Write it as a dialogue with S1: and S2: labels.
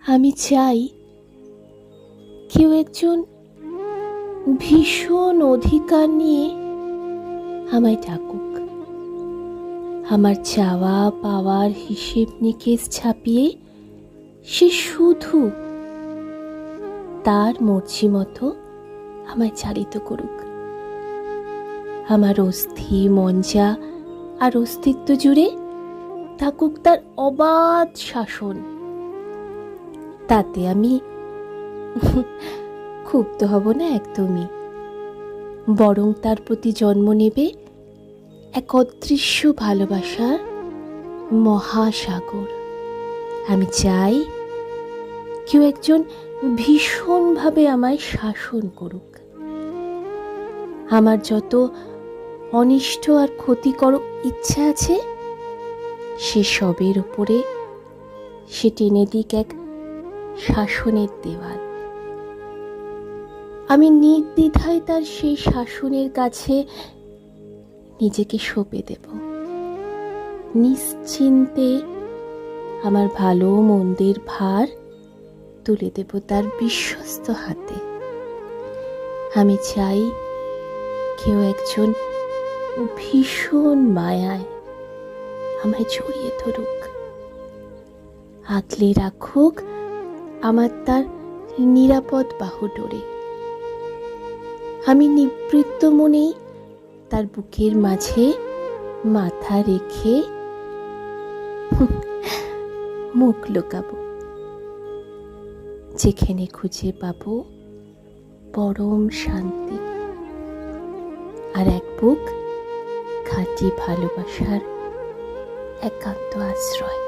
S1: আমি চাই কেউ একজন ভীষণ অধিকার নিয়ে আমায় ডাকুক, আমার চাওয়া পাওয়ার হিসেব নিকেশ ছাপিয়ে সে শুধু তার মর্জি মতো আমায় চালিত করুক। আমার অস্থি মঞ্জা আর অস্তিত্ব জুড়ে থাকুক তার অবাধ শাসন। তাতে আমি ক্ষুব্ধ হব না একদমই, বরং তার প্রতি জন্ম নেবে এক অদৃশ্য ভালোবাসার মহাসাগর। আমি চাই কেউ একজন ভীষণভাবে আমায় শাসন করুক। আমার যত অনিষ্ট আর ক্ষতিকর ইচ্ছা আছে সে সবের উপরে সে টেনে দিক এক শাসনের দেওয়াল। আমি নির্দ্বিধায় তার সেই শাসনের কাছে নিজেকে সঁপে দেব। নিশ্চিন্তে আমার ভালো মন্দের ভার তুলে দেব তার বিশ্বস্ত হাতে। আমি চাই কেউ একজন ভীষণ মায়ায় আমায় জড়িয়ে ধরুক, আগলে রাখুক আমার তার নিরাপদ বাহুডোরে। আমি নিবৃত্ত মনেই তার বুকের মাঝে মাথা রেখে মুখ লুকাবো, যেখানে খুঁজে পাবো পরম শান্তি আর এক বুক খাঁটি ভালোবাসার একান্ত আশ্রয়।